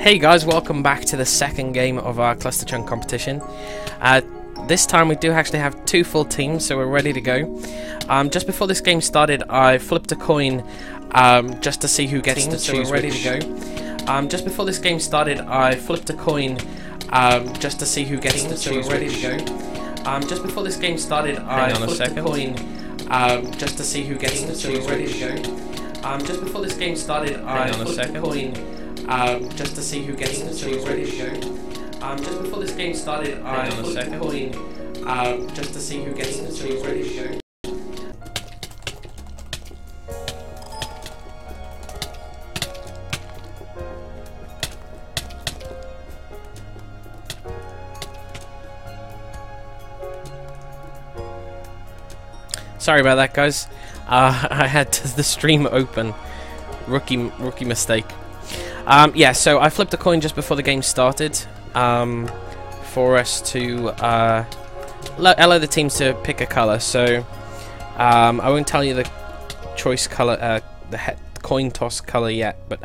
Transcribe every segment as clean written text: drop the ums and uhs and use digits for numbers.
Hey guys, welcome back to the second game of our cluster chunk competition. This time we do actually have two full teams, so we're ready to go. Just before this game started, I flipped a coin just to see who gets to choose. So we're ready to go. Just before this game started, I flipped a coin just to see who gets to choose. So we're ready to go. Just before this game started, I flipped a coin just to see who gets to choose. So we're ready to go. Just before this game started, I flipped a coin just to see who gets to choose. Ready to go. Just before this game started, I flipped a coin just to see who gets to choose. Ready to go. Sorry about that, guys. I had the stream open. Rookie mistake. Yeah, so I flipped a coin just before the game started for us to allow the teams to pick a color. So I won't tell you the choice color, the coin toss color yet, but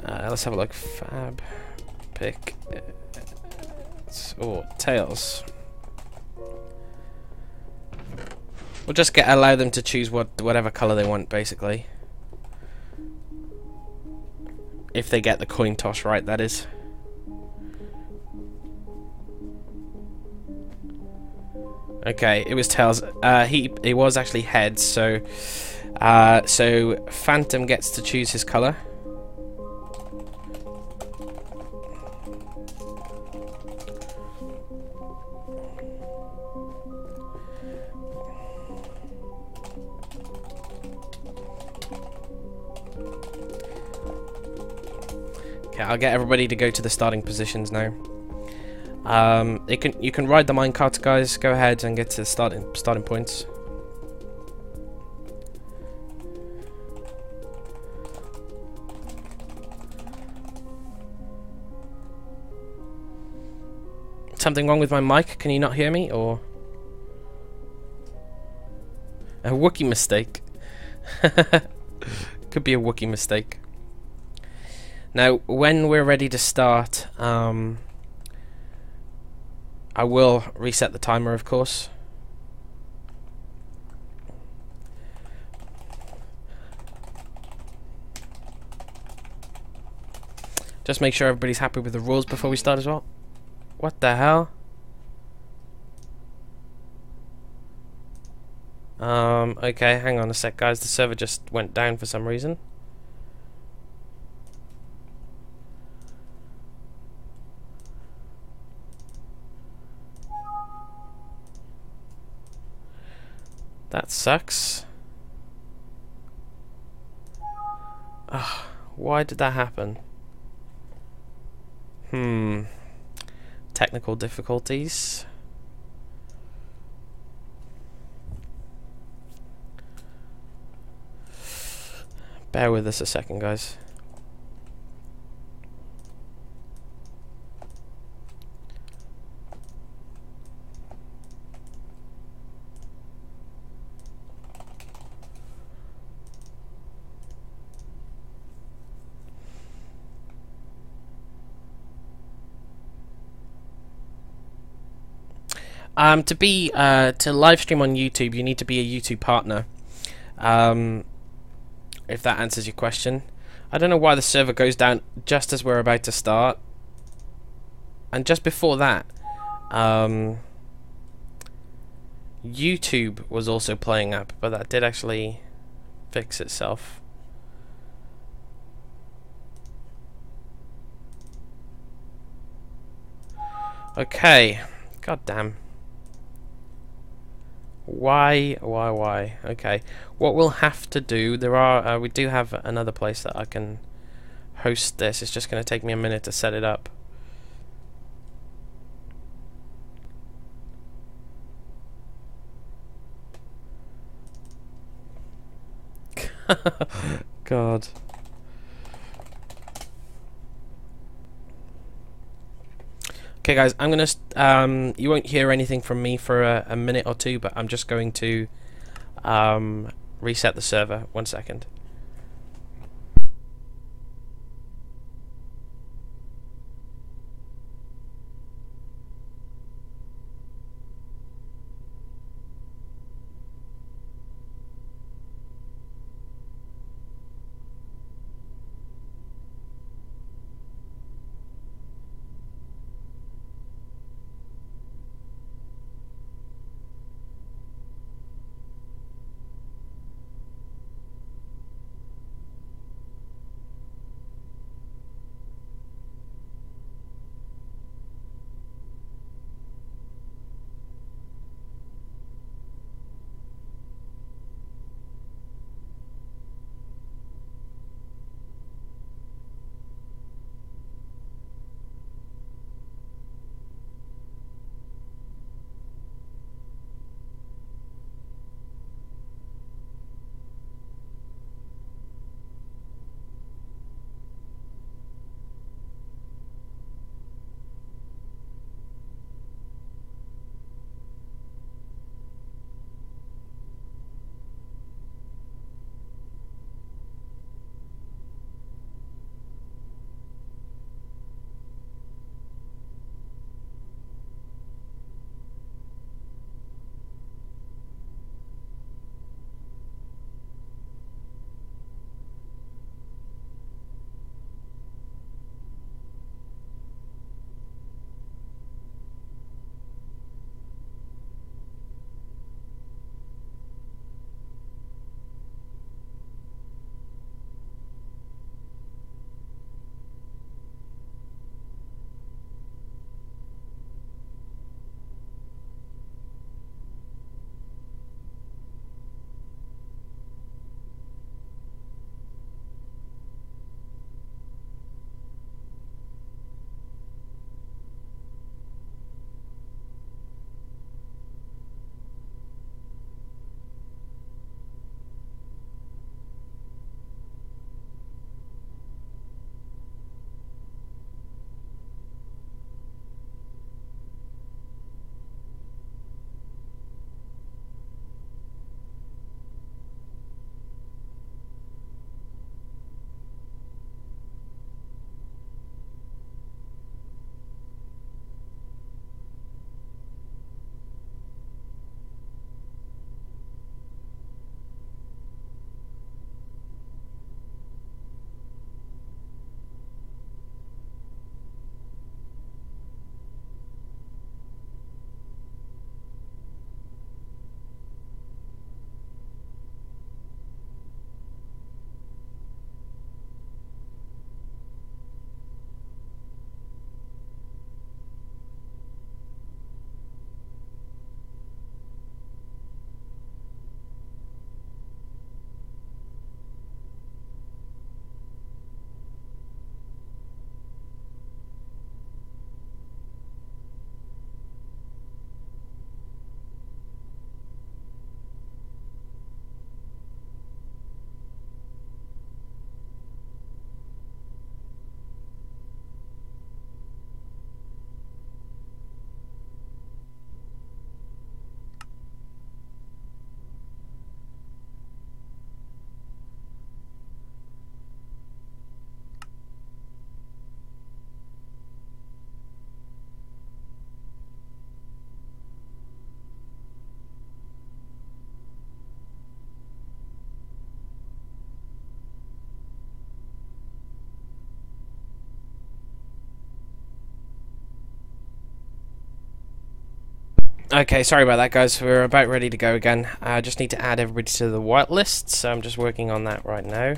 let's have a look. Fab pick tails. We'll just allow them to choose whatever color they want, basically. If they get the coin toss right, that is. Okay, it was tails. He was actually heads, so Phantom gets to choose his color. Okay, I'll get everybody to go to the starting positions now. You can ride the minecart, guys. Go ahead and get to the starting points. Something wrong with my mic? Can you not hear me, or a Wookiee mistake? Could be a Wookiee mistake. Now, when we're ready to start, I will reset the timer, of course. Just make sure everybody's happy with the rules before we start as well. What the hell? Okay, hang on a sec, guys. The server just went down for some reason. That sucks. Ugh, why did that happen? Technical difficulties. Bear with us a second, guys. To live stream on YouTube, you need to be a YouTube partner. If that answers your question. I don't know why the server goes down just as we're about to start. And just before that, YouTube was also playing up, but that did actually fix itself. Okay. God damn. Why? Okay. What we'll have to do, we do have another place that I can host this. It's just going to take me a minute to set it up. God. Okay, guys, I'm gonna. You won't hear anything from me for a minute or two, but I'm just going to reset the server. 1 second. Okay, sorry about that, guys. We're about ready to go again. I just need to add everybody to the whitelist, so I'm just working on that right now.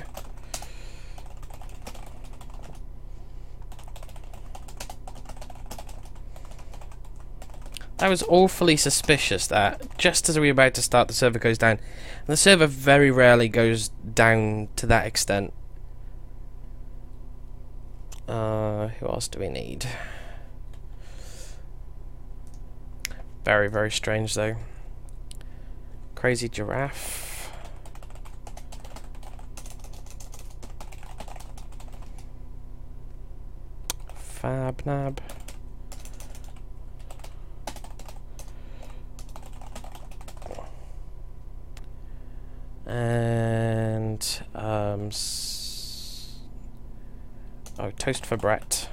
That was awfully suspicious that, just as we were about to start, the server goes down. And the server very rarely goes down to that extent. Who else do we need? Very, very strange, though. Crazy giraffe. Fabnab. And oh, toast for Brett.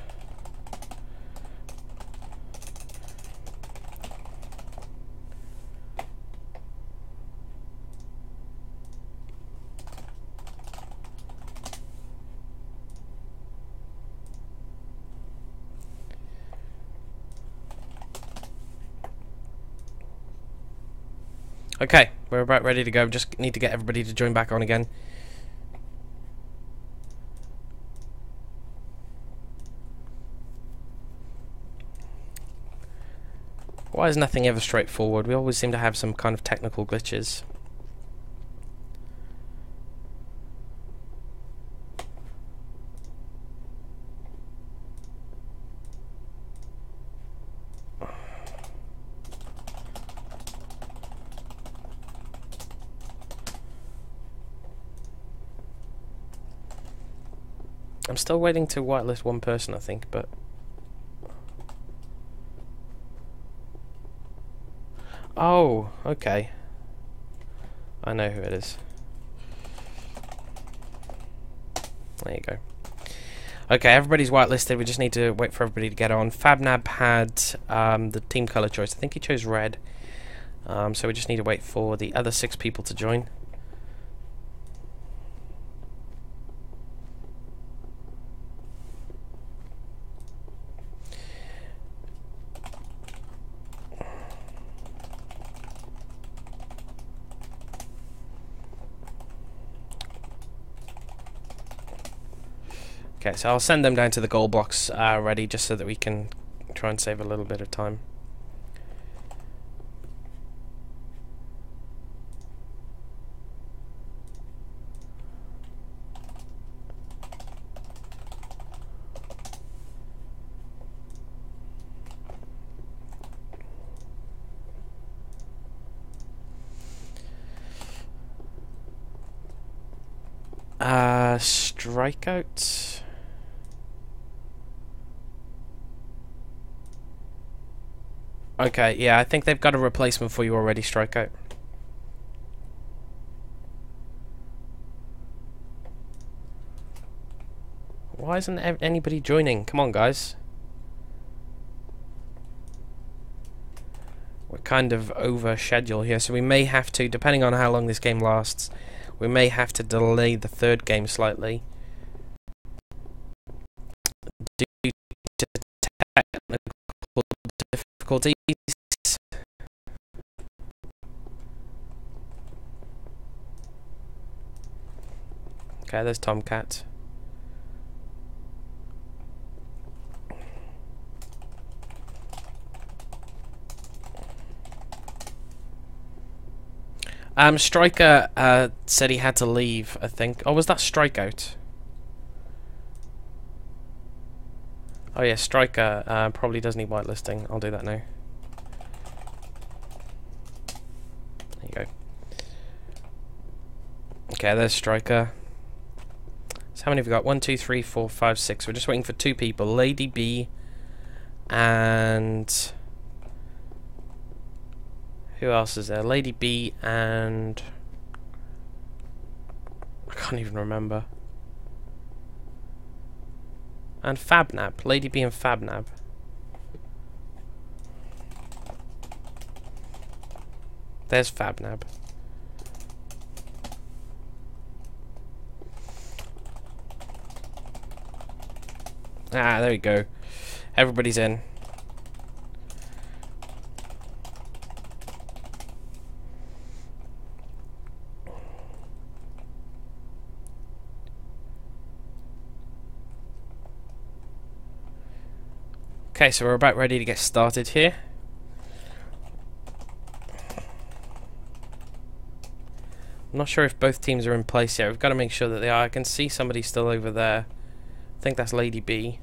Okay, we're about ready to go. Just need to get everybody to join back on again. Why is nothing ever straightforward? We always seem to have some kind of technical glitches. I'm still waiting to whitelist one person, I think, but... Oh, okay. I know who it is. There you go. Okay, everybody's whitelisted. We just need to wait for everybody to get on. Fabnab had the team colour choice. I think he chose red. So we just need to wait for the other 6 people to join. Okay, so I'll send them down to the goal blocks ready, just so that we can try and save a little bit of time. Strikeout. Okay, yeah, I think they've got a replacement for you already, Strikeout. Why isn't anybody joining? Come on, guys. We're kind of over schedule here, so we may have to, depending on how long this game lasts, we may have to delay the 3rd game slightly due to technical difficulties. Okay, there's Tomcat. Striker said he had to leave, I think. Oh, was that Strikeout? Oh yeah, Striker probably does need whitelisting. I'll do that now. There you go. Okay, there's Striker. So how many have we got? 1, 2, 3, 4, 5, 6. We're just waiting for 2 people. Lady B and... who else is there? Lady B and... I can't even remember. And Fabnab. Lady B and Fabnab. There's Fabnab. Ah, there we go. Everybody's in. Okay, so we're about ready to get started here. I'm not sure if both teams are in place yet. We've got to make sure that they are. I can see somebody still over there. I think that's Lady B.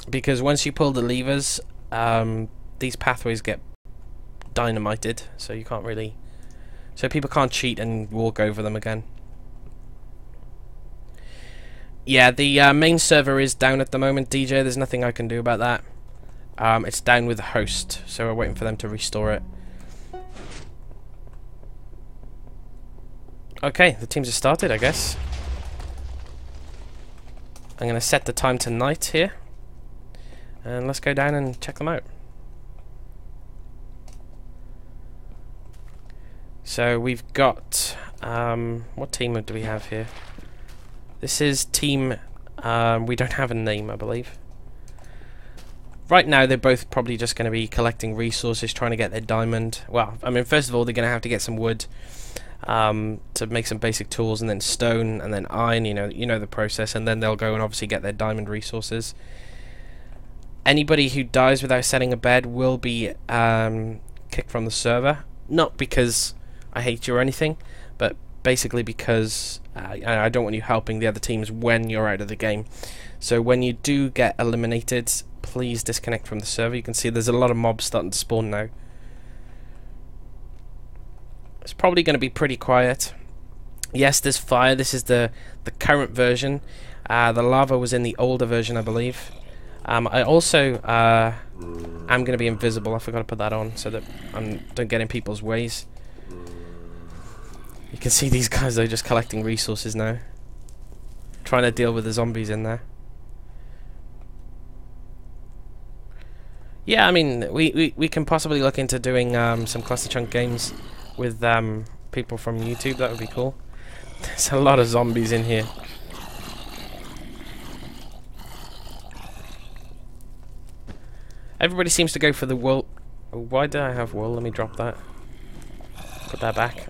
Because once you pull the levers, these pathways get dynamited, so you can't really... So people can't cheat and walk over them again. Yeah, the main server is down at the moment, DJ. There's nothing I can do about that. It's down with the host, so we're waiting for them to restore it. Okay, the teams have started, I guess. I'm going to set the time to night here. And let's go down and check them out. So we've got... what team do we have here? This is team... we don't have a name, I believe. Right now, they're both probably just going to be collecting resources, trying to get their diamond. Well, I mean, first of all, they're going to have to get some wood to make some basic tools, and then stone, and then iron. You know the process, and then they'll go and obviously get their diamond resources. Anybody who dies without setting a bed will be kicked from the server. Not because I hate you or anything, but basically because I don't want you helping the other teams when you're out of the game. So when you do get eliminated, please disconnect from the server. You can see there's a lot of mobs starting to spawn now. It's probably going to be pretty quiet. Yes, there's fire. This is the current version. The lava was in the older version, I believe. I also am going to be invisible. I forgot to put that on so that I don't get in people's ways. You can see these guys are just collecting resources now, trying to deal with the zombies in there. Yeah, I mean, we can possibly look into doing some cluster chunk games with people from YouTube. That would be cool. There's a lot of zombies in here. Everybody seems to go for the wool. Why do I have wool? Let me drop that. Put that back.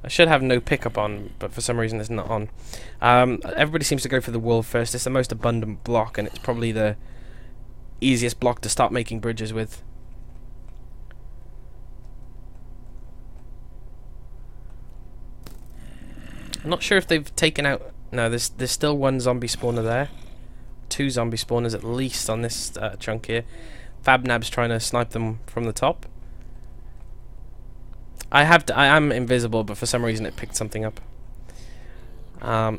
I should have no pickup on, but for some reason it's not on. Everybody seems to go for the wool first. It's the most abundant block, and it's probably the easiest block to start making bridges with. I'm not sure if they've taken out... No, there's still one zombie spawner there. 2 zombie spawners at least on this chunk here. Fabnab's trying to snipe them from the top. I am invisible, but for some reason it picked something up.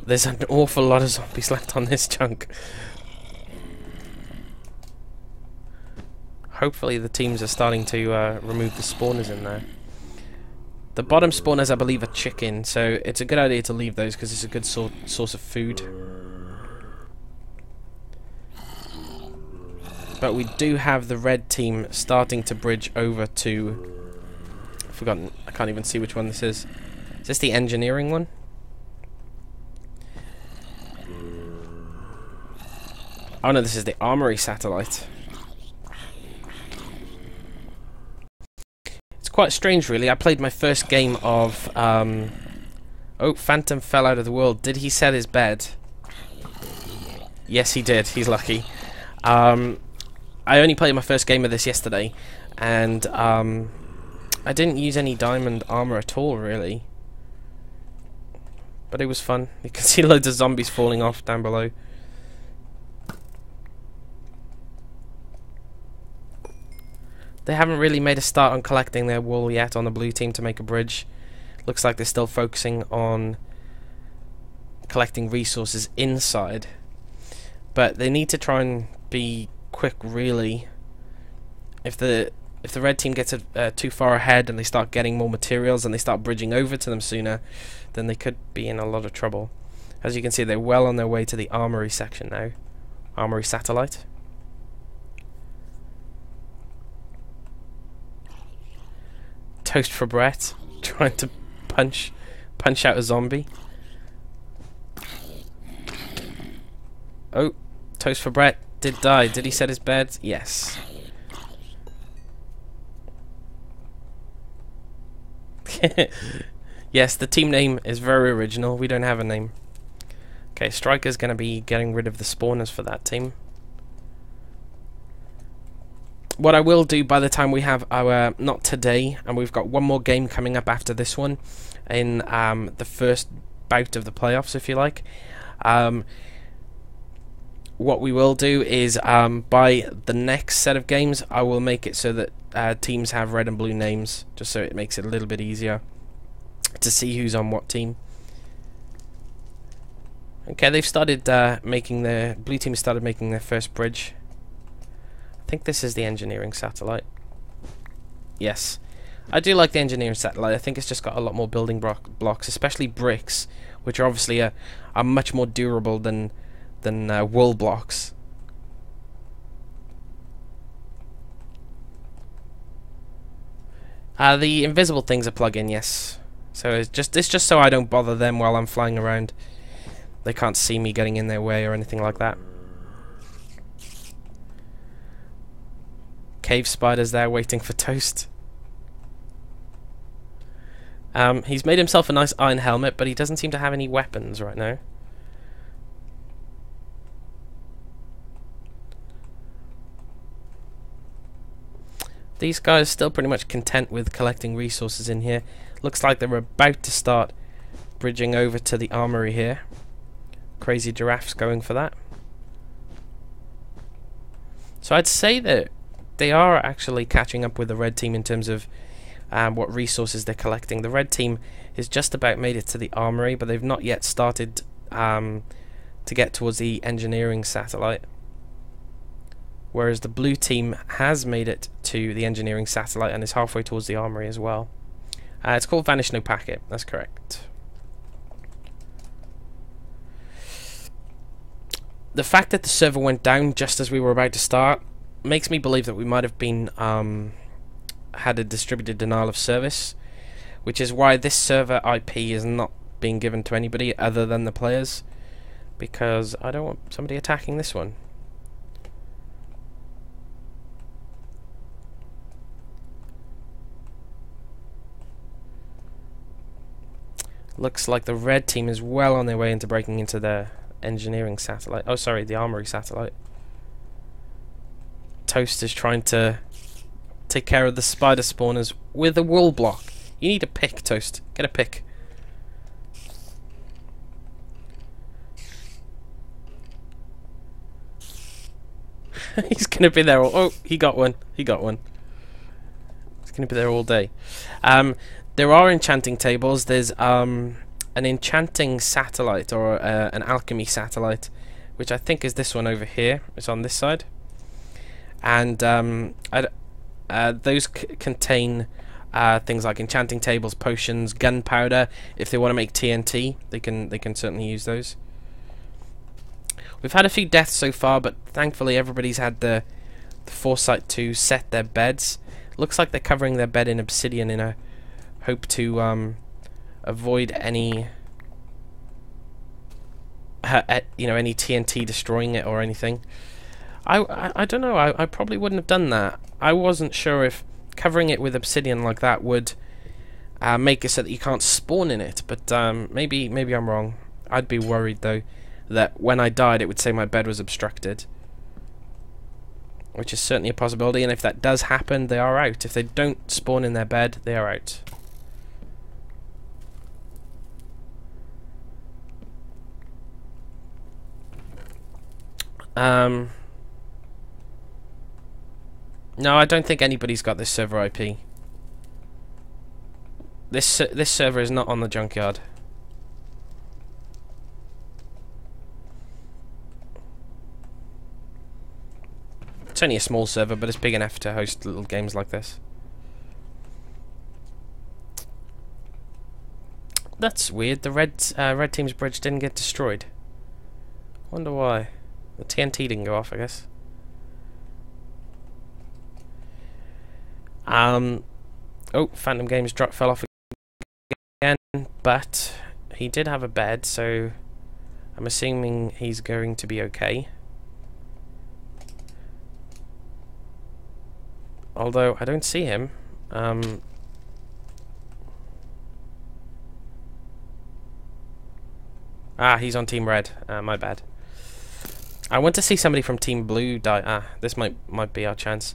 There's an awful lot of zombies left on this chunk. Hopefully the teams are starting to remove the spawners in there. The bottom spawners, I believe, are chicken, so it's a good idea to leave those because it's a good source of food. But we do have the red team starting to bridge over to... I've forgotten, I can't even see which one this is. Is this the engineering one? Oh no, this is the armory satellite. It's quite strange, really. I played my first game of... Oh, Phantom fell out of the world. Did he set his bed? Yes, he did. He's lucky. I only played my first game of this yesterday, and I didn't use any diamond armor at all, really. But it was fun. You can see loads of zombies falling off down below. They haven't really made a start on collecting their wool yet on the blue team to make a bridge. Looks like they're still focusing on collecting resources inside. But they need to try and be quick, really. If the red team gets too far ahead and they start getting more materials and they start bridging over to them sooner, then they could be in a lot of trouble. As you can see, they're well on their way to the armory section now. Armory satellite. Toast for Brett, trying to punch out a zombie. Oh, Toast for Brett did die. Did he set his bed? Yes. Yes, the team name is very original. We don't have a name. Okay, Striker's going to be getting rid of the spawners for that team. what I will do by the time we have our, not today, and we've got one more game coming up after this one, in the first bout of the playoffs, if you like. What we will do is, by the next set of games, I will make it so that teams have red and blue names, just so it makes it a little bit easier to see who's on what team. Okay, they've started making their... Blue team started making their first bridge. I think this is the engineering satellite. Yes. I do like the engineering satellite. I think it's just got a lot more building blocks, especially bricks, which are obviously are much more durable than wool blocks. The invisible things are plug-in, yes. So it's just so I don't bother them while I'm flying around. They can't see me getting in their way or anything like that. Cave spider's there waiting for toast. He's made himself a nice iron helmet, but he doesn't seem to have any weapons right now. These guys are still pretty much content with collecting resources in here. Looks like they're about to start bridging over to the armory here. Crazy giraffes going for that. So I'd say that they are actually catching up with the red team in terms of what resources they're collecting. The red team has just about made it to the armory, but they've not yet started to get towards the engineering satellite. Whereas the blue team has made it to the engineering satellite and is halfway towards the armory as well. It's called Vanish No Packet, that's correct. The fact that the server went down just as we were about to start makes me believe that we might have been had a distributed denial of service, which is why this server IP is not being given to anybody other than the players, because I don't want somebody attacking this one. Looks like the red team is well on their way into breaking into the engineering satellite. Oh, sorry, the armory satellite. Toast is trying to take care of the spider spawners with a wool block. You need a pick, Toast. Get a pick. He's gonna be there all... Oh, he got one. He got one. He's gonna be there all day. There are enchanting tables. There's an enchanting satellite, or an alchemy satellite, which I think is this one over here. It's on this side, and those contain things like enchanting tables, potions, gunpowder. If they want to make TNT, they can certainly use those. We've had a few deaths so far, but thankfully everybody's had the foresight to set their beds. Looks like they're covering their bed in obsidian in a hope to avoid any any TNT destroying it or anything. I don't know. I probably wouldn't have done that. I wasn't sure if covering it with obsidian like that would make it so that you can't spawn in it, but maybe I'm wrong. I'd be worried though that when I died it would say my bed was obstructed, which is certainly a possibility, and if that does happen, they are out. If they don't spawn in their bed, they are out. No, I don't think anybody's got this server IP. This server is not on the junkyard. It's only a small server, but it's big enough to host little games like this. That's weird. The red team's bridge didn't get destroyed. Wonder why. The TNT didn't go off, I guess. Oh, Phantom Games fell off again, but he did have a bed, so I'm assuming he's going to be okay. Although I don't see him. He's on Team Red. My bad. I want to see somebody from Team Blue die. This might be our chance.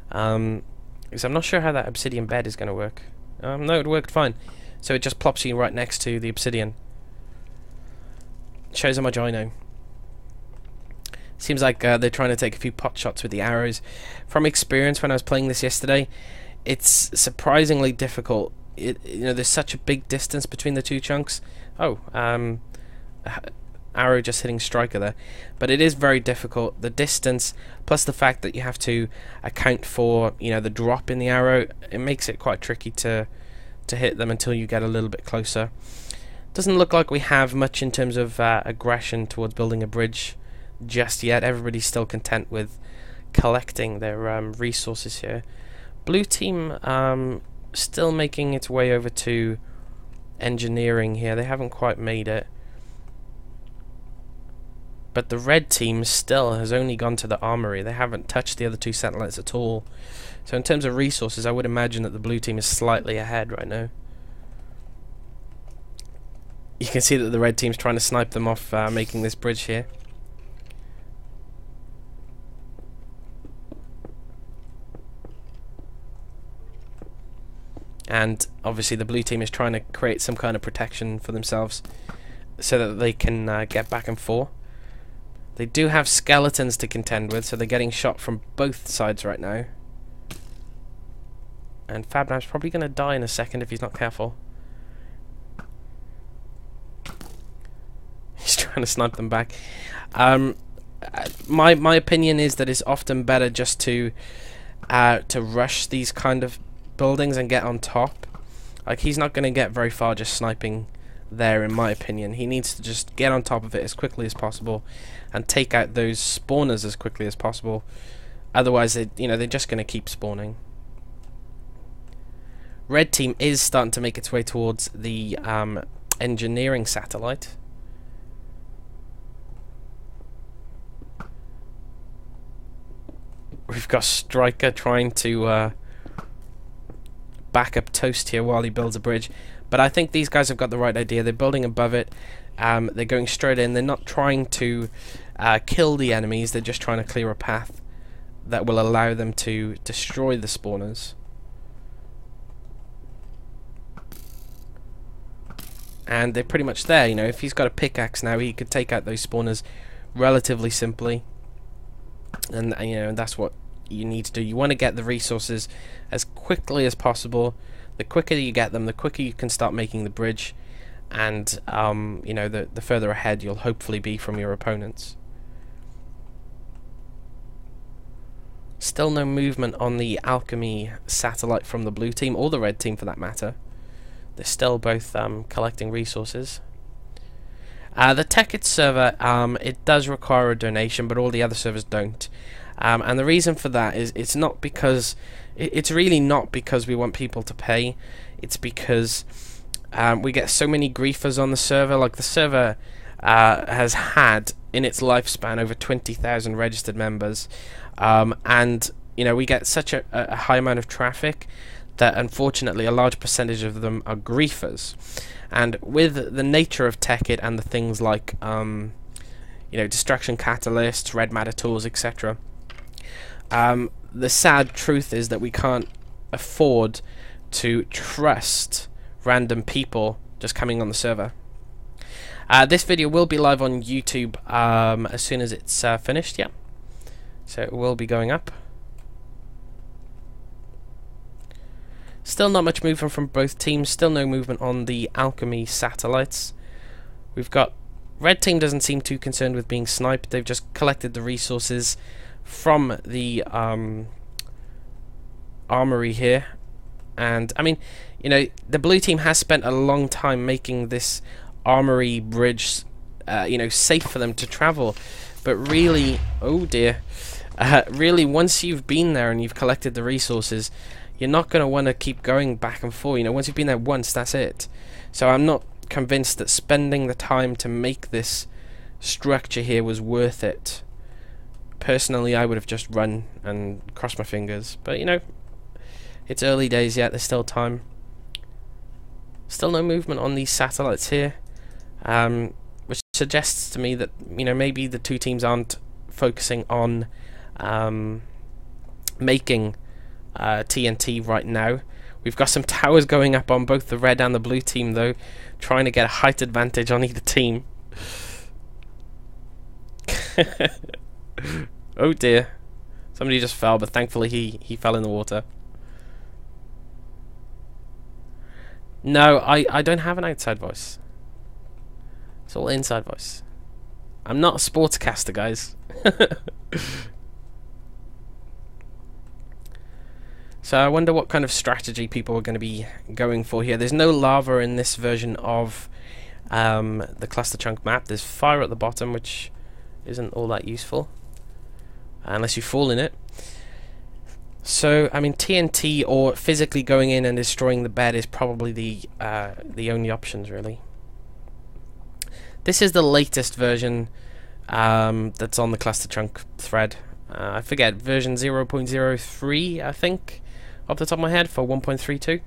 Because I'm not sure how that obsidian bed is going to work. No, it worked fine. So it just plops you right next to the obsidian. Shows how much I know. Seems like they're trying to take a few pot shots with the arrows. From experience, when I was playing this yesterday, it's surprisingly difficult. There's such a big distance between the two chunks. Oh, arrow just hitting striker there. But it is very difficult. The distance, plus the fact that you have to account for, the drop in the arrow, it makes it quite tricky to hit them until you get a little bit closer. Doesn't look like we have much in terms of aggression towards building a bridge just yet. Everybody's still content with collecting their resources here. Blue team still making its way over to engineering here. They haven't quite made it. But the red team still has only gone to the armory. They haven't touched the other two satellites at all. So in terms of resources, I would imagine that the blue team is slightly ahead right now. You can see that the red team's trying to snipe them off making this bridge here. And obviously the blue team is trying to create some kind of protection for themselves so that they can get back and forth. They do have skeletons to contend with, so they're getting shot from both sides right now. And Fabnam's probably going to die in a second if he's not careful. He's trying to snipe them back. My opinion is that it's often better just to rush these kind of buildings and get on top. Like, he's not going to get very far just sniping there, in my opinion. He needs to just get on top of it as quickly as possible and take out those spawners as quickly as possible. Otherwise, they're just going to keep spawning. Red team is starting to make its way towards the engineering satellite. We've got Striker trying to back up Toast here while he builds a bridge. But I think these guys have got the right idea. They're building above it. They're going straight in. They're not trying to kill the enemies. They're just trying to clear a path that will allow them to destroy the spawners. And they're pretty much there. If he's got a pickaxe now, he could take out those spawners relatively simply. And that's what you need to do. You want to get the resources as quickly as possible. The quicker you get them, the quicker you can start making the bridge, and the further ahead you'll hopefully be from your opponents. Still no movement on the alchemy satellite from the blue team, or the red team for that matter. They're still both collecting resources. The Tekkit server, it does require a donation, but all the other servers don't. And the reason for that is it's not because it's really not because we want people to pay. It's because we get so many griefers on the server. Like, the server has had in its lifespan over 20,000 registered members, and we get such a high amount of traffic that unfortunately a large percentage of them are griefers. And with the nature of Tekkit and the things like destruction catalysts, red matter tools, etc., the sad truth is that we can't afford to trust random people just coming on the server. This video will be live on YouTube as soon as it's finished, yeah. So it will be going up. Still not much movement from both teams. Still no movement on the alchemy satellites. We've got red team doesn't seem too concerned with being sniped. They've just collected the resources from the armory here. And I mean, the blue team has spent a long time making this armory bridge safe for them to travel. But really, oh dear, really, once you've been there and you've collected the resources, you're not going to want to keep going back and forth. Once you've been there once, that's it. So I'm not convinced that spending the time to make this structure here was worth it. Personally, I would have just run and crossed my fingers. But, it's early days yet. There's still time. Still no movement on these satellites here. Which suggests to me that, maybe the two teams aren't focusing on making TNT right now. We've got some towers going up on both the red and the blue team, though, trying to get a height advantage on either team. Oh dear. Somebody just fell, but thankfully he fell in the water. No, I don't have an outside voice. It's all inside voice. I'm not a sportscaster, guys. So I wonder what kind of strategy people are going to be going for here. There's no lava in this version of the cluster chunk map. There's fire at the bottom, which isn't all that useful unless you fall in it. So I mean, TNT or physically going in and destroying the bed is probably the only options, really. This is the latest version that's on the cluster chunk thread. I forget, version 0.03, I think, off the top of my head, for 1.32.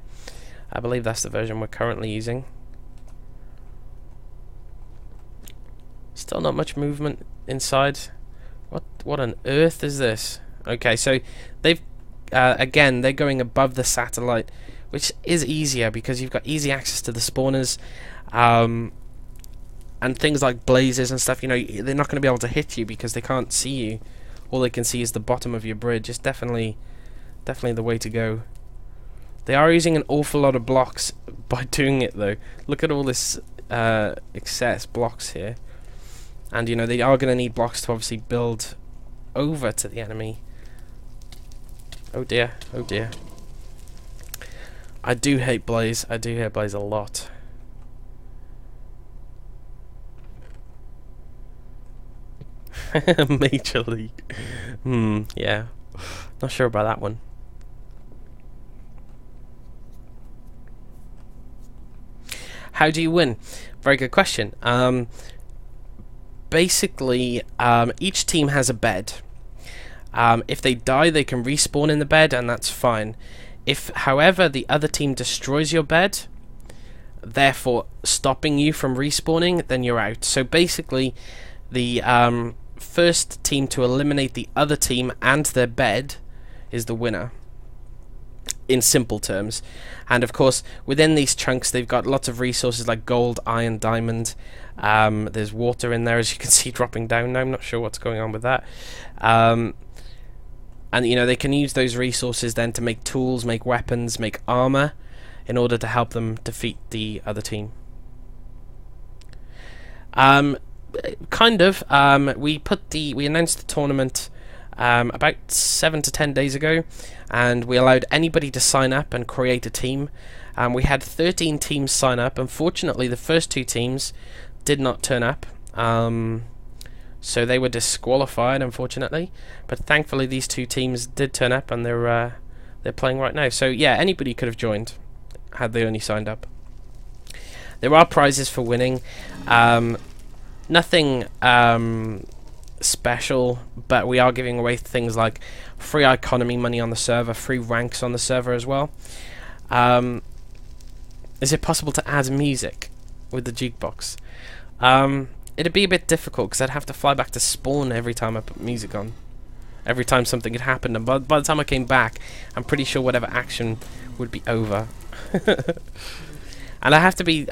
I believe that's the version we're currently using. Still not much movement inside. What on earth is this? Okay, so they've again, they're going above the satellite, which is easier because you've got easy access to the spawners, and things like blazes and stuff. You know, they're not going to be able to hit you because they can't see you. All they can see is the bottom of your bridge. It's definitely the way to go. They are using an awful lot of blocks by doing it, though. Look at all this excess blocks here. And, you know, they are going to need blocks to obviously build over to the enemy. Oh dear, oh dear. I do hate Blaze. I do hate Blaze a lot. Majorly. Yeah. Not sure about that one. How do you win? Very good question. Basically, each team has a bed. If they die, they can respawn in the bed, and that's fine. If, however, the other team destroys your bed, therefore stopping you from respawning, then you're out. So basically, the first team to eliminate the other team and their bed is the winner, in simple terms. And of course, within these chunks, they've got lots of resources like gold, iron, diamond. There's water in there, as you can see, dropping down now. I'm not sure what's going on with that. And, you know, they can use those resources then to make tools, make weapons, make armor, in order to help them defeat the other team. Kind of. We announced the tournament about 7 to 10 days ago, and we allowed anybody to sign up and create a team. We had 13 teams sign up. Unfortunately, the first 2 teams did not turn up, so they were disqualified, unfortunately. But thankfully, these 2 teams did turn up, and they're playing right now. So yeah, anybody could have joined had they only signed up. There are prizes for winning. Nothing special, but we are giving away things like free economy money on the server, free ranks on the server as well. Is it possible to add music with the jukebox? It'd be a bit difficult because I'd have to fly back to spawn every time I put music on. Every time something had happened, and by the time I came back, I'm pretty sure whatever action would be over. And I have to be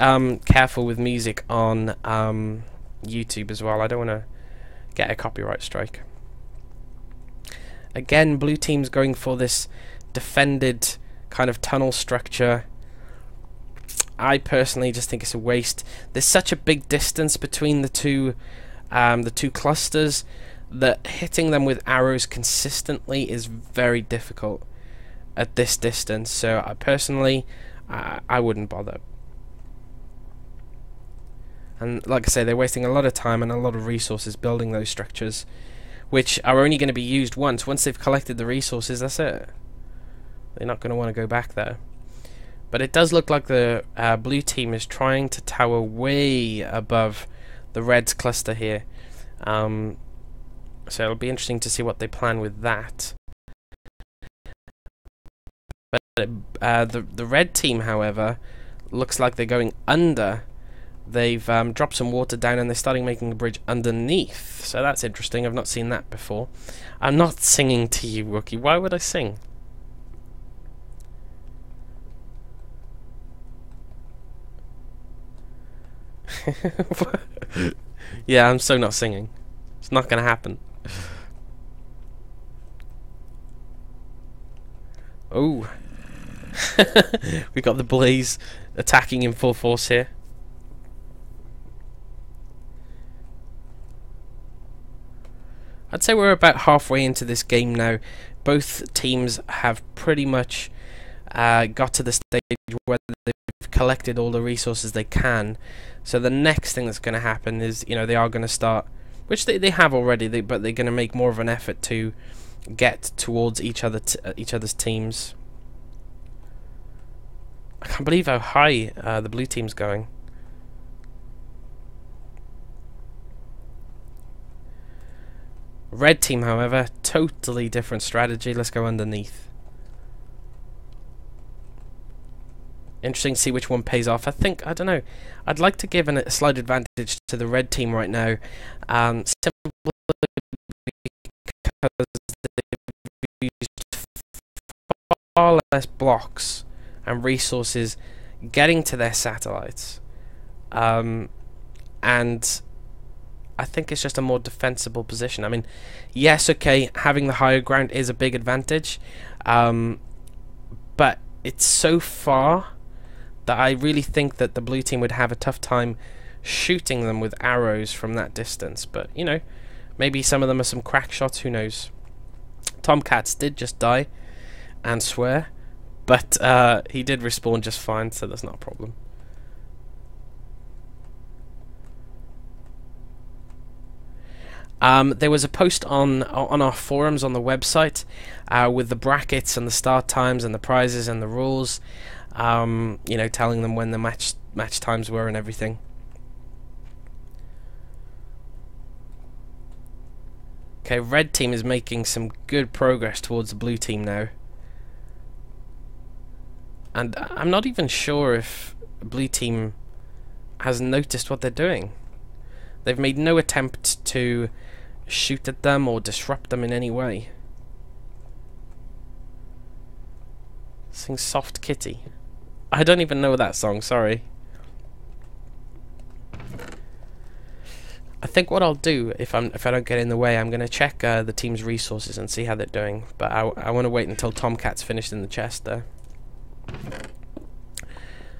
careful with music on YouTube as well. I don't want to get a copyright strike. Again, blue team's going for this defended kind of tunnel structure. I personally just think it's a waste. There's such a big distance between the two clusters that hitting them with arrows consistently is very difficult at this distance. So I personally, I wouldn't bother. And like I say, they're wasting a lot of time and a lot of resources building those structures, which are only going to be used once. Once they've collected the resources, that's it. They're not going to want to go back there. But it does look like the blue team is trying to tower way above the red's cluster here. So it'll be interesting to see what they plan with that. But the red team, however, looks like they're going under. They've dropped some water down and they're starting making a bridge underneath. So that's interesting. I've not seen that before. I'm not singing to you, Rookie. Why would I sing? Yeah, I'm so not singing. It's not gonna happen. Oh. We got the Blaze attacking in full force here. I'd say we're about halfway into this game now. Both teams have pretty much got to the stage where they've collected all the resources they can. So the next thing that's going to happen is, you know, they are going to start, which they have already, but they're going to make more of an effort to get towards each other's teams. I can't believe how high the blue team's going. Red team, however, totally different strategy. Let's go underneath. Interesting to see which one pays off. I don't know. I'd like to give a slight advantage to the red team right now, simply because they've used far less blocks and resources getting to their satellites, and I think it's just a more defensible position. I mean, yes, okay, having the higher ground is a big advantage, but it's so far that I really think that the blue team would have a tough time shooting them with arrows from that distance. But, you know, maybe some of them are some crack shots, who knows. Tomcats did just die and swear, but he did respawn just fine, so that's not a problem. There was a post on our forums on the website with the brackets and the start times and the prizes and the rules, you know, telling them when the match times were and everything. Okay, red team is making some good progress towards the blue team now, and I'm not even sure if blue team has noticed what they're doing. They've made no attempt to shoot at them or disrupt them in any way. Sing Soft Kitty. I don't even know that song, sorry. I think what I'll do, if I don't get in the way, I'm going to check the team's resources and see how they're doing. But I want to wait until Tomcat's finished in the chest there.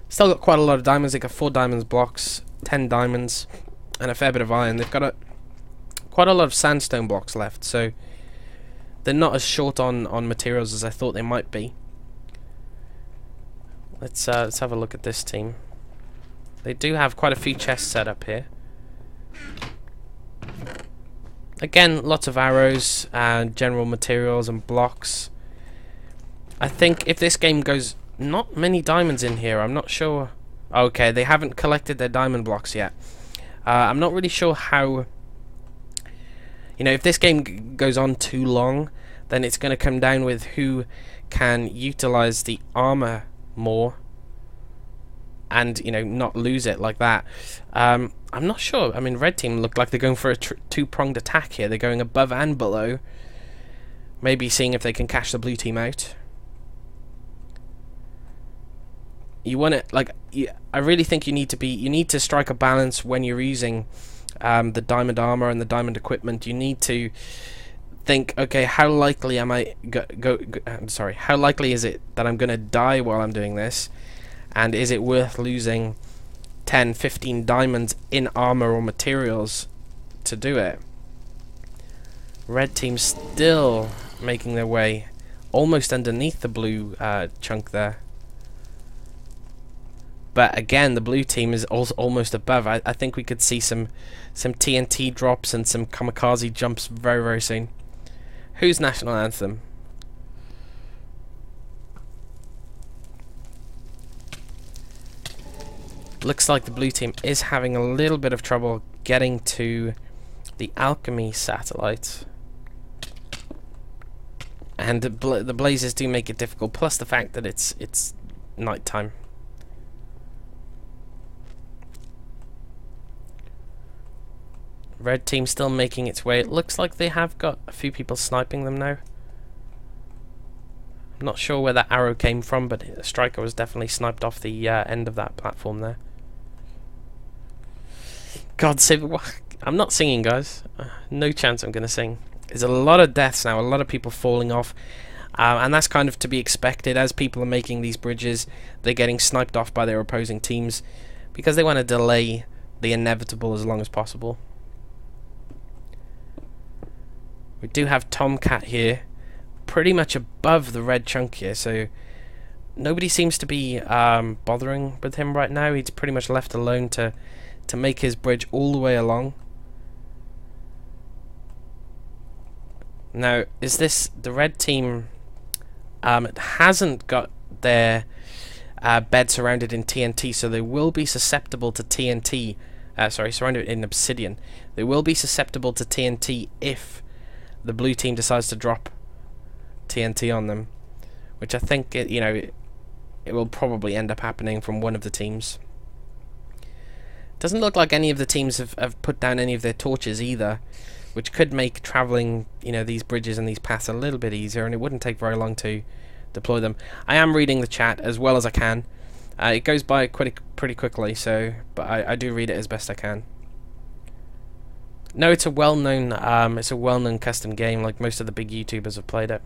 Still got quite a lot of diamonds. They got 4 diamonds blocks, 10 diamonds, and a fair bit of iron. They've got quite a lot of sandstone blocks left, so they're not as short on materials as I thought they might be. Let's have a look at this team. They do have quite a few chests set up here. Again, lots of arrows and general materials and blocks. I think if this game goes, not many diamonds in here. I'm not sure. Okay, they haven't collected their diamond blocks yet. I'm not really sure how. You know, if this game goes on too long, then it's going to come down with who can utilize the armor more and, you know, not lose it like that. I'm not sure. I mean, red team look like they're going for a two-pronged attack here. They're going above and below, maybe seeing if they can cash the blue team out. You want it, like, I really think you need to strike a balance when you're using the diamond armor and the diamond equipment. You need to think, okay, how likely am I how likely is it that I'm gonna die while I'm doing this, and is it worth losing 10, 15 diamonds in armor or materials to do it? Red team still making their way almost underneath the blue chunk there. But again, the blue team is also almost above. I think we could see some TNT drops and some kamikaze jumps very, very soon. Whose national anthem? Looks like the blue team is having a little bit of trouble getting to the alchemy satellite. And the blazes do make it difficult, plus the fact that it's nighttime. Red team still making its way. It looks like they have got a few people sniping them now. I'm not sure where that arrow came from, but a striker was definitely sniped off the end of that platform there. God save it. I'm not singing, guys. No chance I'm going to sing. There's a lot of deaths now, a lot of people falling off. And that's kind of to be expected. As people are making these bridges, they're getting sniped off by their opposing teams because they want to delay the inevitable as long as possible. We do have Tomcat here, pretty much above the red chunk here, so nobody seems to be bothering with him right now. He's pretty much left alone to make his bridge all the way along. Now, is this the red team? It hasn't got their bed surrounded in TNT, so they will be susceptible to TNT. Sorry, surrounded in obsidian. They will be susceptible to TNT if the blue team decides to drop TNT on them, which I think it will probably end up happening from one of the teams. Doesn't look like any of the teams have put down any of their torches either, which could make travelling, these bridges and these paths a little bit easier, and it wouldn't take very long to deploy them. I am reading the chat as well as I can. It goes by pretty quickly, but I do read it as best I can. No, it's a well-known custom game. Like most of the big YouTubers have played it.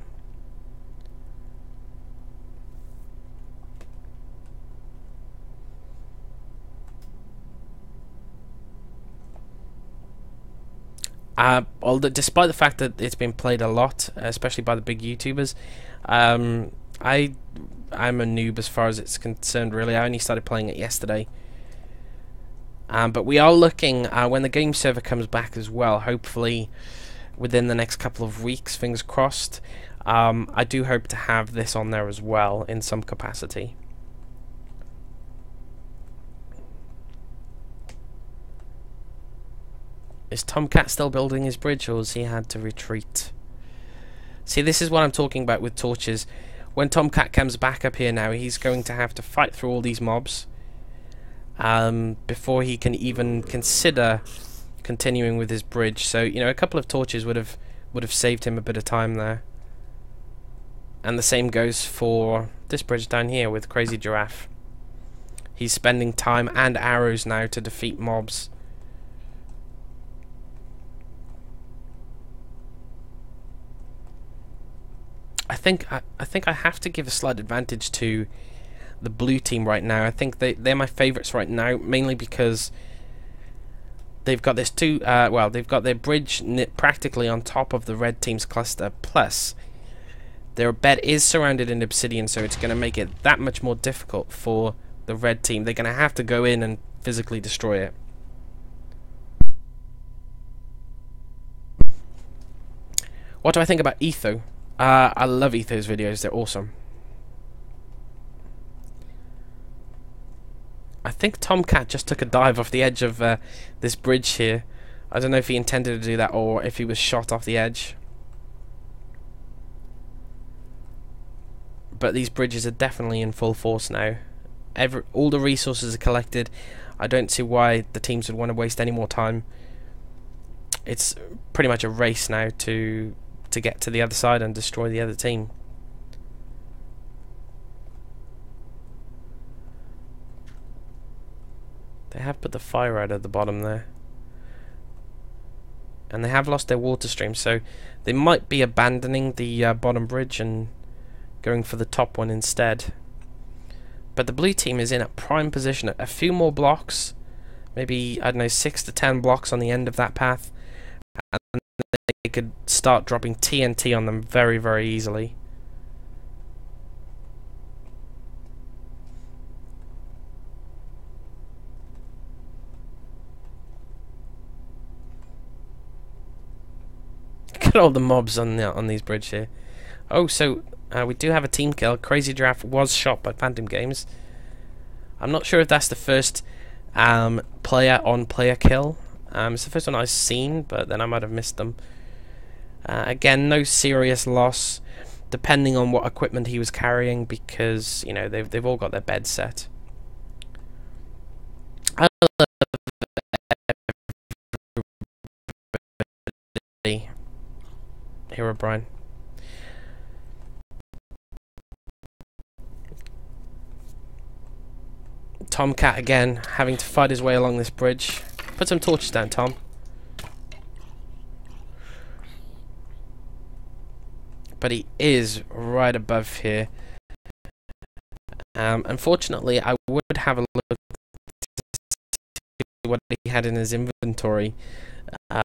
Despite the fact that it's been played a lot, especially by the big YouTubers, I'm a noob as far as it's concerned. Really, I only started playing it yesterday. But we are looking when the game server comes back as well. Hopefully, within the next couple of weeks, fingers crossed. I do hope to have this on there as well in some capacity. Is Tomcat still building his bridge, or has he had to retreat? See, this is what I'm talking about with torches. When Tomcat comes back up here now, he's going to have to fight through all these mobs before he can even consider continuing with his bridge. So, a couple of torches would have saved him a bit of time there. And the same goes for this bridge down here with Crazy Giraffe. He's spending time and arrows now to defeat mobs. I think I have to give a slight advantage to the blue team right now. I think they're my favourites right now, mainly because they've got this they've got their bridge practically on top of the red team's cluster, plus their bed is surrounded in obsidian, so it's going to make it that much more difficult for the red team. They're going to have to go in and physically destroy it. What do I think about Etho? I love Etho's videos, they're awesome. I think Tomcat just took a dive off the edge of this bridge here. I don't know if he intended to do that or if he was shot off the edge. But these bridges are definitely in full force now. All the resources are collected. I don't see why the teams would want to waste any more time. It's pretty much a race now to get to the other side and destroy the other team. They have put the fire out at the bottom there. And they have lost their water stream, so they might be abandoning the bottom bridge and going for the top one instead. But the blue team is in a prime position. A few more blocks, maybe, I don't know, 6 to 10 blocks on the end of that path, and they could start dropping TNT on them very, very easily. Look at all the mobs on these bridges here. Oh, so we do have a team kill. Crazy Giraffe was shot by Phantom Games. I'm not sure if that's the first player-on-player kill. It's the first one I've seen, but then I might have missed them. Again, no serious loss, depending on what equipment he was carrying, because they've all got their beds set. I love everybody. Hero Brian. Tomcat again having to fight his way along this bridge. put some torches down, Tom. But he is right above here. Unfortunately, I would have a look to see what he had in his inventory. I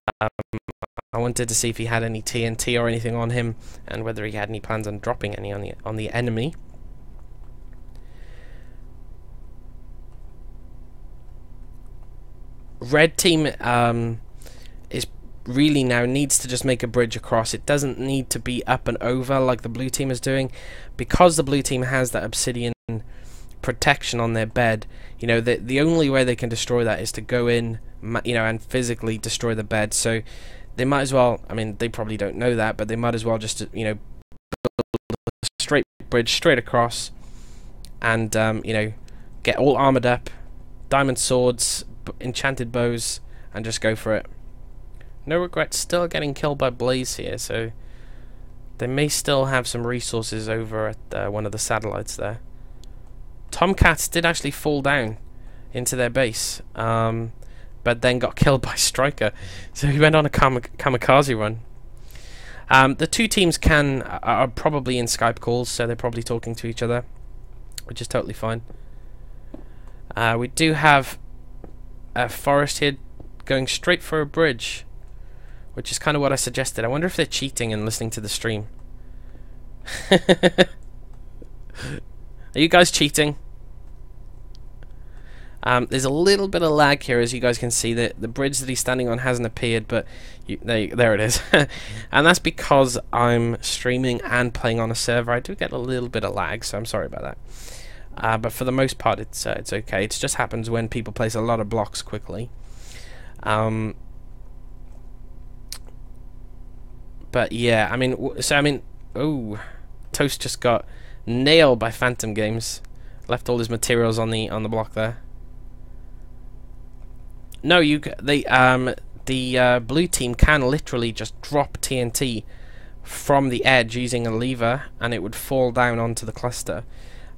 wanted to see if he had any TNT or anything on him, and whether he had any plans on dropping any on the enemy. Red team is really now needs to just make a bridge across. It doesn't need to be up and over like the blue team is doing, because the blue team has that obsidian protection on their bed. You know, the only way they can destroy that is to go in, you know, and physically destroy the bed. So they might as well, I mean, they probably don't know that, but they might as well just, you know, build a straight bridge straight across, and you know, get all armored up, diamond swords, enchanted bows, and just go for it. No regrets, still getting killed by Blaze here, so they may still have some resources over at one of the satellites there. Tomcats did actually fall down into their base, but then got killed by Striker, so he went on a kamikaze run. The two teams are probably in Skype calls, so they're probably talking to each other, which is totally fine. We do have a forest here going straight for a bridge, which is kind of what I suggested. I wonder if they're cheating and listening to the stream. Are you guys cheating? There's a little bit of lag here, as you guys can see. That the bridge that he's standing on hasn't appeared, but there it is. And that's because I'm streaming and playing on a server. I do get a little bit of lag, so I'm sorry about that. But for the most part, it's okay. It just happens when people place a lot of blocks quickly. But yeah, I mean, oh, Toast just got nailed by Phantom Games. Left all his materials on the block there. No, the blue team can literally just drop TNT from the edge using a lever, and it would fall down onto the cluster.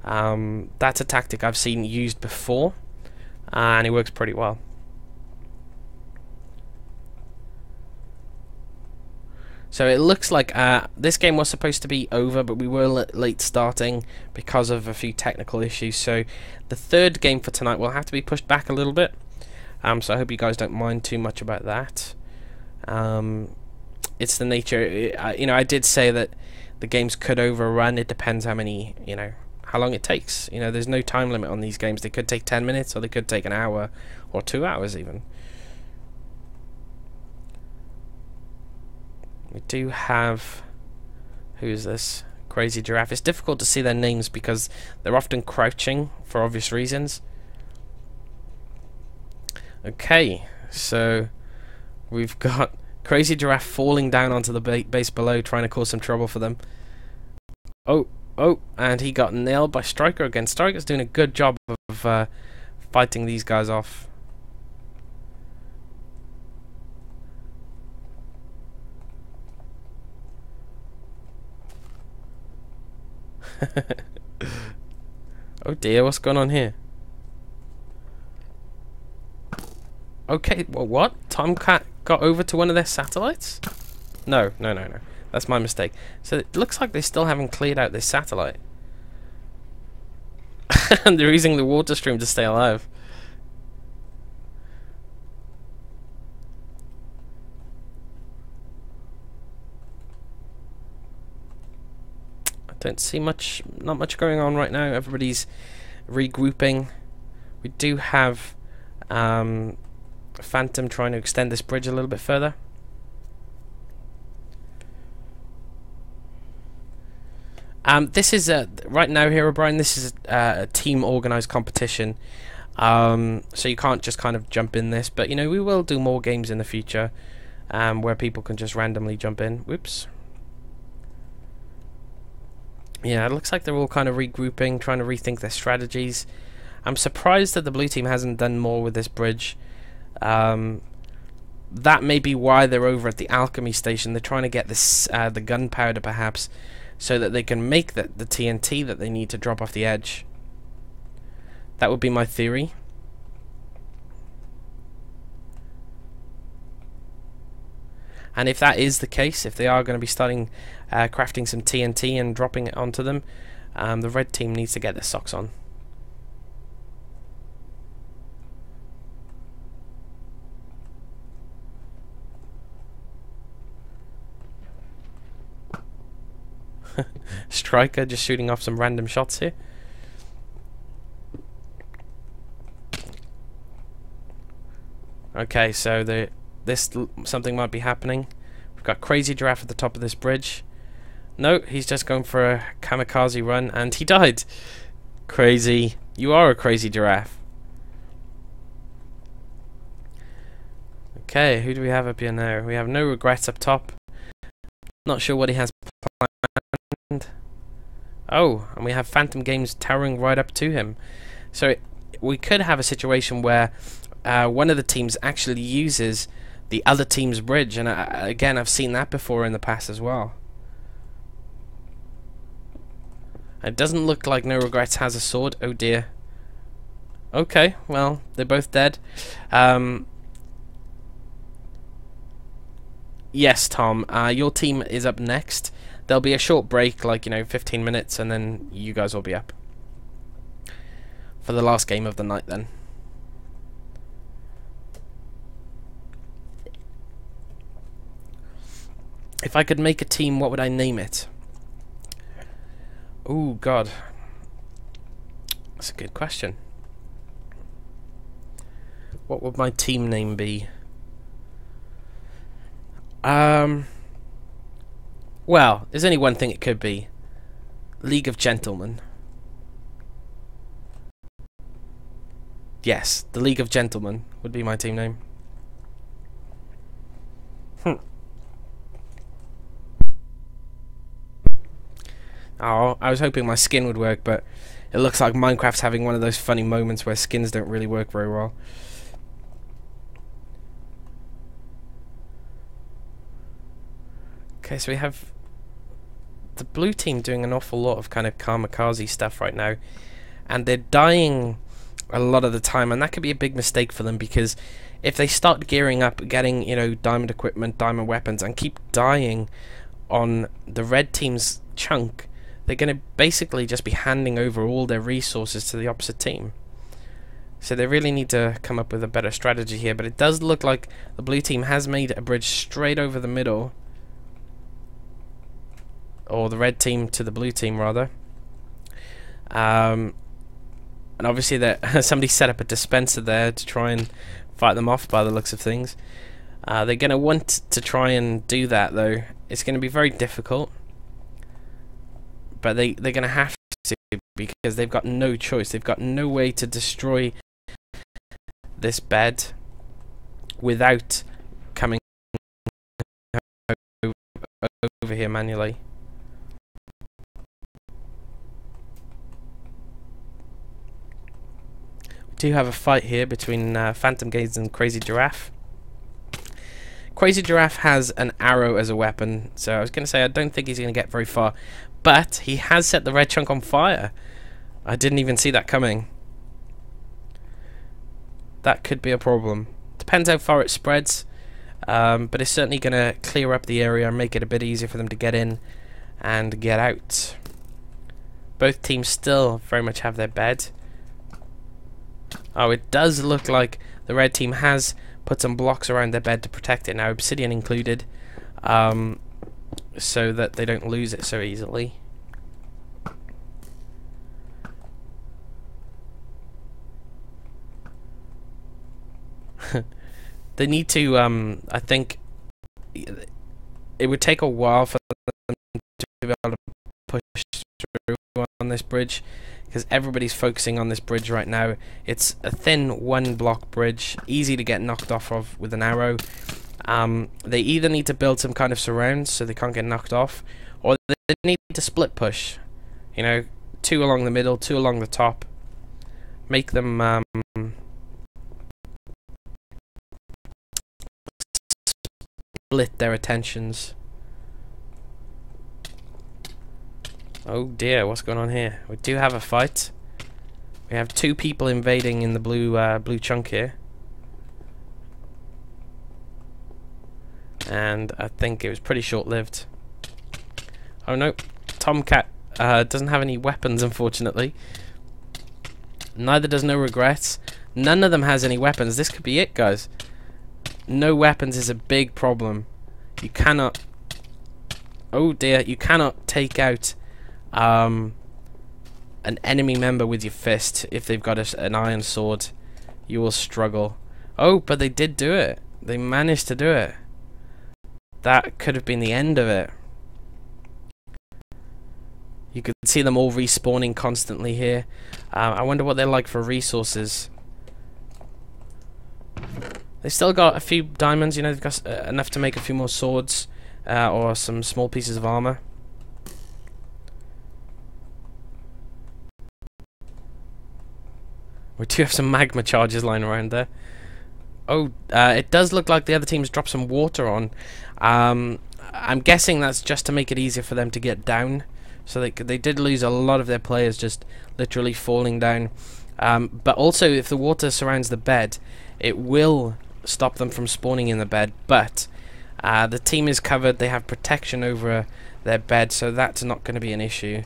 That's a tactic I've seen used before, and it works pretty well. So it looks like this game was supposed to be over, but we were late starting because of a few technical issues. So the third game for tonight will have to be pushed back a little bit. So I hope you guys don't mind too much about that. It's the nature. You know, I did say that the games could overrun. It depends how many, you know, how long it takes. You know, there's no time limit on these games. They could take 10 minutes, or they could take an hour, or 2 hours even. We do have... Who's this? Crazy Giraffe. It's difficult to see their names because they're often crouching for obvious reasons. Okay, so we've got Crazy Giraffe falling down onto the base below, trying to cause some trouble for them. Oh, and he got nailed by Striker again. Striker's doing a good job of fighting these guys off. Oh dear, what's going on here? Okay, well, what? Tomcat got over to one of their satellites? No. That's my mistake. So it looks like they still haven't cleared out this satellite. And they're using the water stream to stay alive. Don't see much, not much going on right now. Everybody's regrouping. We do have Phantom trying to extend this bridge a little bit further. This is right now here, O'Brien. This is a team organised competition, so you can't just kind of jump in this. But you know, we will do more games in the future, where people can just randomly jump in. Whoops. Yeah, it looks like they're all kind of regrouping, trying to rethink their strategies. I'm surprised that the blue team hasn't done more with this bridge. That may be why they're over at the alchemy station. They're trying to get this the gunpowder, perhaps, so that they can make the TNT that they need to drop off the edge. That would be my theory. And if that is the case, if they are going to be starting crafting some TNT and dropping it onto them, the red team needs to get their socks on. Striker just shooting off some random shots here. Okay, so something might be happening. We've got Crazy Giraffe at the top of this bridge. No, he's just going for a kamikaze run, and he died. Crazy. You are a crazy giraffe. Okay, who do we have up here now? We have No Regrets up top. Not sure what he has planned. Oh, and we have Phantom Games towering right up to him. So we could have a situation where one of the teams actually uses the other team's bridge, and again, I've seen that before in the past as well. It doesn't look like No Regrets has a sword. Oh dear. Okay, well, they're both dead. Yes, Tom, your team is up next. There'll be a short break, like, 15 minutes, and then you guys will be up for the last game of the night then. If I could make a team, what would I name it? Oh, God. That's a good question. What would my team name be? Well, there's only one thing it could be. League of Gentlemen. Yes, the League of Gentlemen would be my team name. Oh, I was hoping my skin would work, but it looks like Minecraft's having one of those funny moments where skins don't really work very well. Okay, so we have the blue team doing an awful lot of kind of kamikaze stuff right now, and they're dying a lot of the time, and that could be a big mistake for them, because if they start gearing up, getting, diamond equipment, diamond weapons, and keep dying on the red team's chunk, they're going to basically just be handing over all their resources to the opposite team. So they really need to come up with a better strategy here, but it does look like the blue team has made a bridge straight over the middle. Or the red team to the blue team, rather. And obviously somebody set up a dispenser there to try and fight them off by the looks of things. They're going to want to try and do that, though. It's going to be very difficult. But they're going to have to, because they've got no choice. They've got no way to destroy this bed without coming over here manually. We do have a fight here between Phantom Gaze and Crazy Giraffe. Crazy Giraffe has an arrow as a weapon, so I was going to say I don't think he's going to get very far. But he has set the red chunk on fire. I didn't even see that coming. That could be a problem. Depends how far it spreads. But it's certainly going to clear up the area and make it a bit easier for them to get in and get out. Both teams still very much have their bed. Oh, it does look like the red team has put some blocks around their bed to protect it now, obsidian included. So that they don't lose it so easily. They need to, I think, it would take a while for them to be able to push through on this bridge, because everybody's focusing on this bridge right now. It's a thin one-block bridge, easy to get knocked off of with an arrow. They either need to build some kind of surrounds so they can't get knocked off, or they need to split push. 2 along the middle, 2 along the top. Make them split their attentions. Oh dear, what's going on here? We do have a fight. We have 2 people invading in the blue chunk here. and I think it was pretty short-lived. Oh no, Tomcat doesn't have any weapons, unfortunately. Neither does No Regrets. None of them has any weapons. This could be it, guys. No weapons is a big problem. You cannot... Oh dear, you cannot take out an enemy member with your fist if they've got an iron sword. You will struggle. Oh, but they did do it. They managed to do it. That could have been the end of it. You could see them all respawning constantly here. I wonder what they're like for resources. They've still got a few diamonds, you know, they've got enough to make a few more swords or some small pieces of armor. We do have some magma charges lying around there. Oh, it does look like the other team's dropped some water on. I'm guessing that's just to make it easier for them to get down. So they did lose a lot of their players just literally falling down. But also, if the water surrounds the bed, it will stop them from spawning in the bed. But the team is covered. They have protection over their bed, so that's not going to be an issue.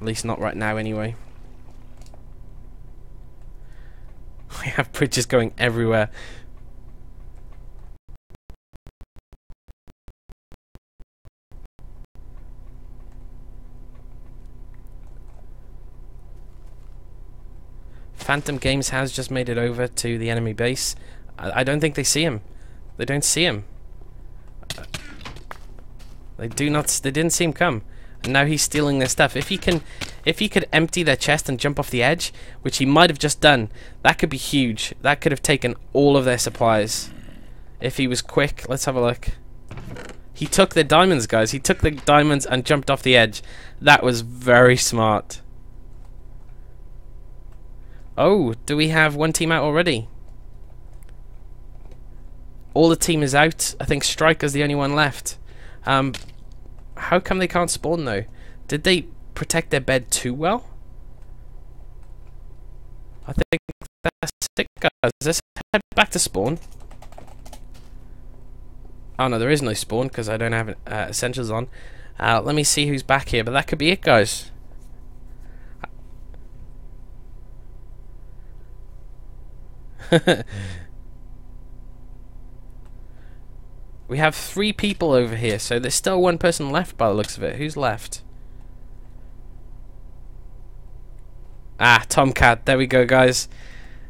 At least not right now, anyway. We have bridges going everywhere. Phantom Games has just made it over to the enemy base. I don't think they see him. They don't see him. They didn't see him come. And now he's stealing their stuff. If he could empty their chest and jump off the edge, which he might have just done, that could be huge. That could have taken all of their supplies. If he was quick, let's have a look. He took their diamonds, guys. He took the diamonds and jumped off the edge. That was very smart. Oh, do we have one team out already? All the team is out. I think Striker's the only one left. How come they can't spawn though? Did they protect their bed too well? I think that's it, guys. Let's head back to spawn. Oh no, there is no spawn because I don't have essentials on. Let me see who's back here, but that could be it, guys. We have 3 people over here, so there's still one person left by the looks of it. Who's left? Ah, Tomcat. There we go, guys.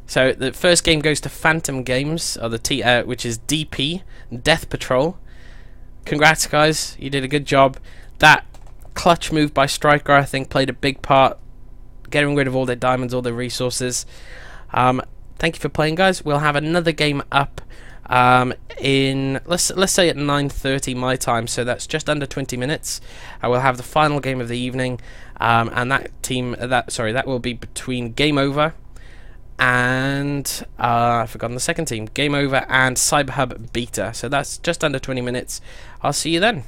So the first game goes to Phantom Games, or the which is DP, Death Patrol. Congrats, guys. You did a good job. That clutch move by Striker, I think, played a big part, getting rid of all their diamonds, all their resources. Thank you for playing, guys. We'll have another game up in let's say at 9:30 my time, so that's just under 20 minutes. I will have the final game of the evening, and that will be between Game Over and I've forgotten the second team. Game Over and Cyberhub Beta. So that's just under 20 minutes. I'll see you then.